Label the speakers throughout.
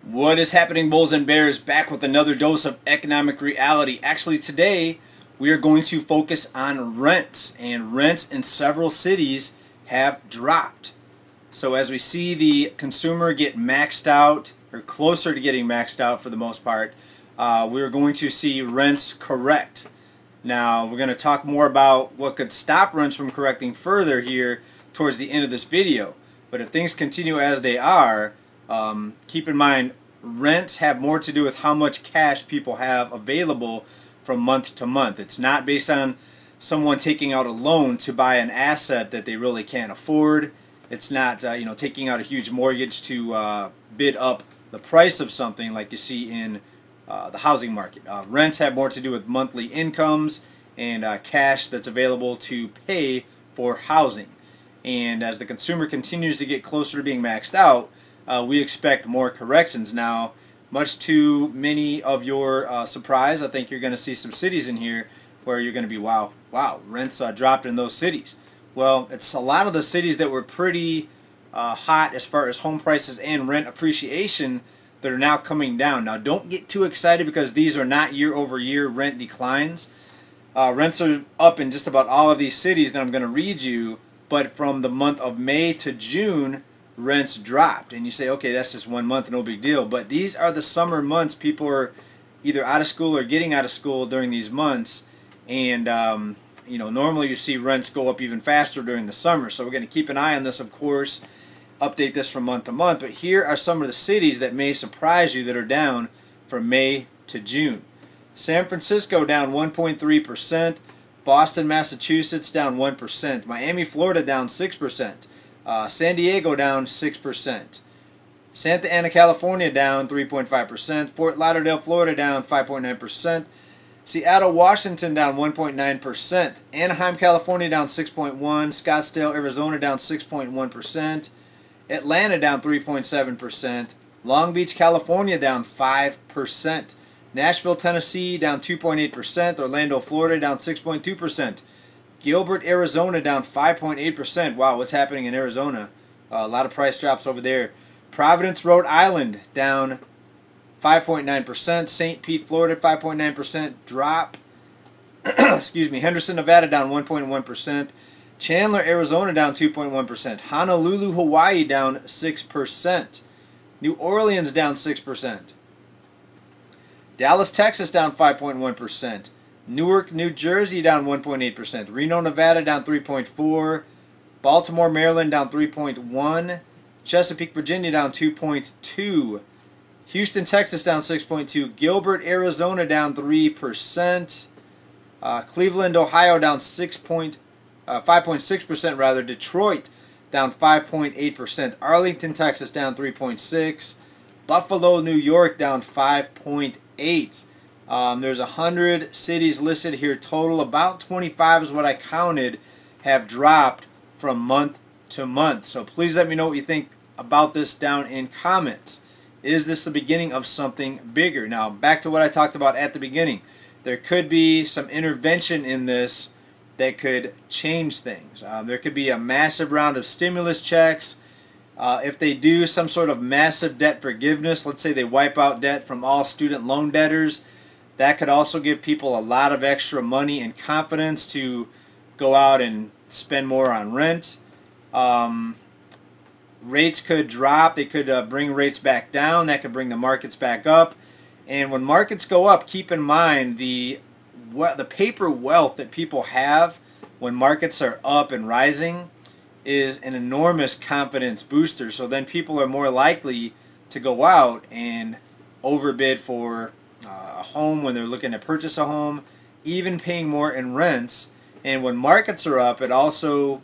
Speaker 1: What is happening, bulls and bears? Back with another dose of economic reality. Actually, today we are going to focus on rents, and rents in several cities have dropped. So as we see the consumer get maxed out, or closer to getting maxed out for the most part, we're going to see rents correct. Now, we're going to talk more about what could stop rents from correcting further here towards the end of this video. But if things continue as they are, keep in mind, rents have more to do with how much cash people have available from month to month. It's not based on someone taking out a loan to buy an asset that they really can't afford. It's not taking out a huge mortgage to bid up the price of something like you see in the housing market. Rents have more to do with monthly incomes and cash that's available to pay for housing. And as the consumer continues to get closer to being maxed out, we expect more corrections. Now, much to many of your surprise, I think you're going to see some cities in here where you're going to be, wow, rents dropped in those cities. Well, it's a lot of the cities that were pretty hot as far as home prices and rent appreciation that are now coming down. Now, don't get too excited because these are not year-over-year rent declines. Rents are up in just about all of these cities that I'm going to read you, but from the month of May to June, rents dropped. And you say, okay, that's just 1 month, no big deal. But these are the summer months. People are either out of school or getting out of school during these months. And, normally you see rents go up even faster during the summer. So we're going to keep an eye on this, of course, update this from month to month. But here are some of the cities that may surprise you that are down from May to June. San Francisco down 1.3%. Boston, Massachusetts down 1%. Miami, Florida down 6%. San Diego down 6%. Santa Ana, California down 3.5%. Fort Lauderdale, Florida down 5.9%. Seattle, Washington down 1.9%. Anaheim, California down 6.1%. Scottsdale, Arizona down 6.1%. Atlanta down 3.7%. Long Beach, California down 5%. Nashville, Tennessee down 2.8%. Orlando, Florida down 6.2%. Gilbert, Arizona down 5.8%. Wow, what's happening in Arizona? A lot of price drops over there. Providence, Rhode Island down 5.9%. St. Pete, Florida 5.9% drop. Excuse me. Henderson, Nevada down 1.1%. Chandler, Arizona down 2.1%. Honolulu, Hawaii down 6%. New Orleans down 6%. Dallas, Texas down 5.1%. Newark, New Jersey down 1.8%. Reno, Nevada down 3.4%. Baltimore, Maryland down 3.1%. Chesapeake, Virginia down 2.2%. Houston, Texas down 6.2%. Gilbert, Arizona down 3%. Cleveland, Ohio down 5.6% rather. Detroit down 5.8%. Arlington, Texas down 3.6%. Buffalo, New York down 5.8%. There's 100 cities listed here total. About 25 is what I counted have dropped from month to month. So please let me know what you think about this down in comments. Is this the beginning of something bigger? Now, back to what I talked about at the beginning. There could be some intervention in this that could change things. There could be a massive round of stimulus checks. If they do some sort of massive debt forgiveness, let's say they wipe out debt from all student loan debtors, that could also give people a lot of extra money and confidence to go out and spend more on rent. Rates could drop. They could bring rates back down. That could bring the markets back up. And when markets go up, keep in mind the paper wealth that people have when markets are up and rising is an enormous confidence booster. So then people are more likely to go out and overbid for a home when they're looking to purchase a home, even paying more in rents. And when markets are up, it also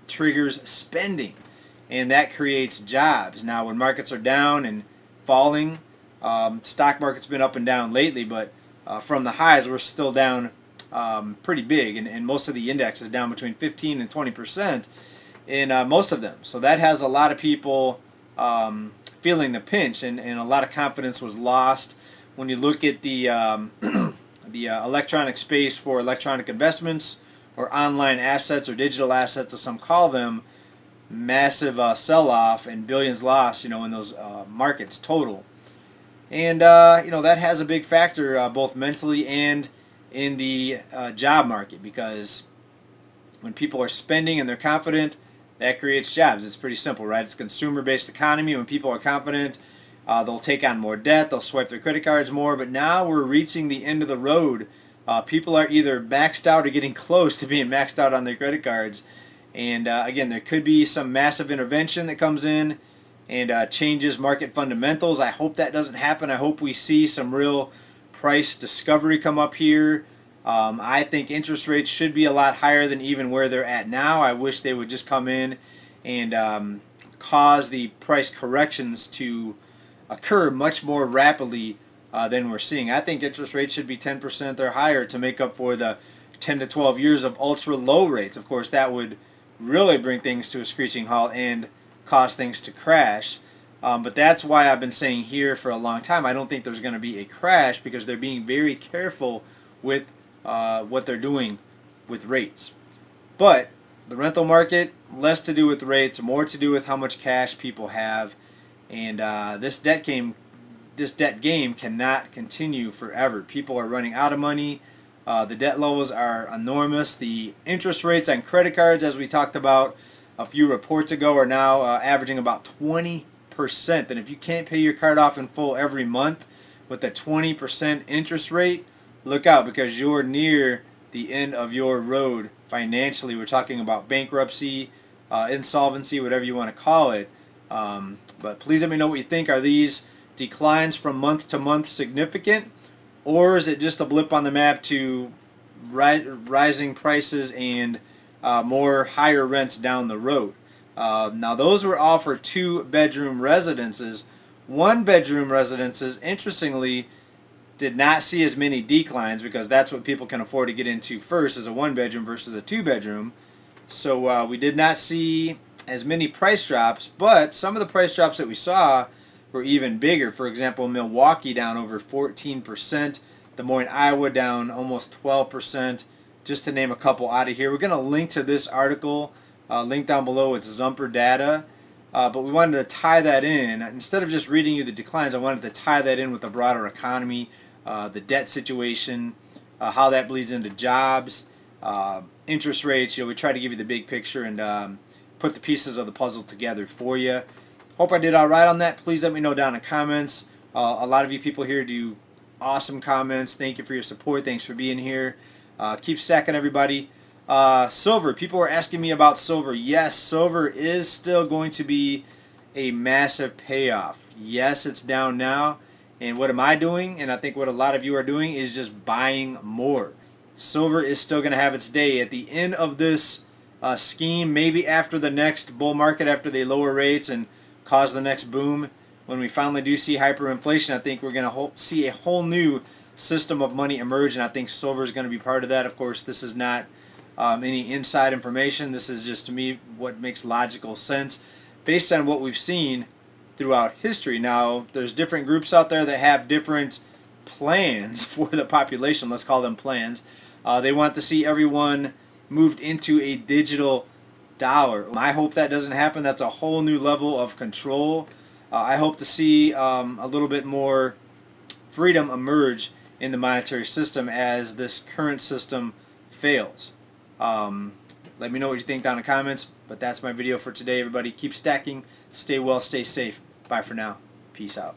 Speaker 1: triggers spending, and that creates jobs. Now, when markets are down and falling, stock market's been up and down lately, but from the highs, we're still down pretty big, and most of the index is down between 15 and 20% in most of them. So that has a lot of people feeling the pinch, and a lot of confidence was lost. When you look at the electronic space for electronic investments or online assets or digital assets as some call them, massive sell-off and billions lost, in those markets total. And that has a big factor both mentally and in the job market, because when people are spending and they're confident, that creates jobs. It's pretty simple, right? It's a consumer-based economy. When people are confident, they'll take on more debt, they'll swipe their credit cards more. But now we're reaching the end of the road. People are either maxed out or getting close to being maxed out on their credit cards. And again, there could be some massive intervention that comes in and changes market fundamentals. I hope that doesn't happen. I hope we see some real price discovery come up here. I think interest rates should be a lot higher than even where they're at now. I wish they would just come in and cause the price corrections to occur much more rapidly than we're seeing. I think interest rates should be 10% or higher to make up for the 10 to 12 years of ultra low rates. Of course, that would really bring things to a screeching halt and cause things to crash. But that's why I've been saying here for a long time, I don't think there's going to be a crash, because they're being very careful with what they're doing with rates. But the rental market, less to do with rates, more to do with how much cash people have. And this debt game cannot continue forever. People are running out of money. The debt levels are enormous. The interest rates on credit cards, as we talked about a few reports ago, are now averaging about 20%. And if you can't pay your card off in full every month with a 20% interest rate, look out, because you're near the end of your road financially. We're talking about bankruptcy, insolvency, whatever you want to call it. But please let me know what you think. Are these declines from month to month significant, or is it just a blip on the map to rising prices and more higher rents down the road? Now, those were all for 2-bedroom residences. 1-bedroom residences, interestingly, did not see as many declines, because that's what people can afford to get into first, is a 1-bedroom versus a 2-bedroom. So we did not see as many price drops, but some of the price drops that we saw were even bigger. For example, Milwaukee down over 14%, Des Moines, Iowa down almost 12%, just to name a couple out of here. We're going to link to this article, link down below. It's Zumper data. But we wanted to tie that in. Instead of just reading you the declines, I wanted to tie that in with the broader economy, the debt situation, how that bleeds into jobs, interest rates. We try to give you the big picture and put the pieces of the puzzle together for you. Hope I did all right on that. Please let me know down in the comments. A lot of you people here do awesome comments. Thank you for your support. Thanks for being here. Keep stacking, everybody. Silver. People were asking me about silver. Yes, silver is still going to be a massive payoff. Yes, it's down now. And what am I doing? And I think what a lot of you are doing is just buying more. Silver is still going to have its day. At the end of this scheme, maybe after the next bull market, after they lower rates and cause the next boom, when we finally do see hyperinflation, I think we're going to see a whole new system of money emerge, and I think silver is going to be part of that. Of course, this is not any inside information. This is just, to me, what makes logical sense based on what we've seen throughout history. Now, there's different groups out there that have different plans for the population. Let's call them plans. They want to see everyone moved into a digital dollar. I hope that doesn't happen. That's a whole new level of control. I hope to see a little bit more freedom emerge in the monetary system as this current system fails. Let me know what you think down in the comments. But that's my video for today, everybody. Keep stacking. Stay well. Stay safe. Bye for now. Peace out.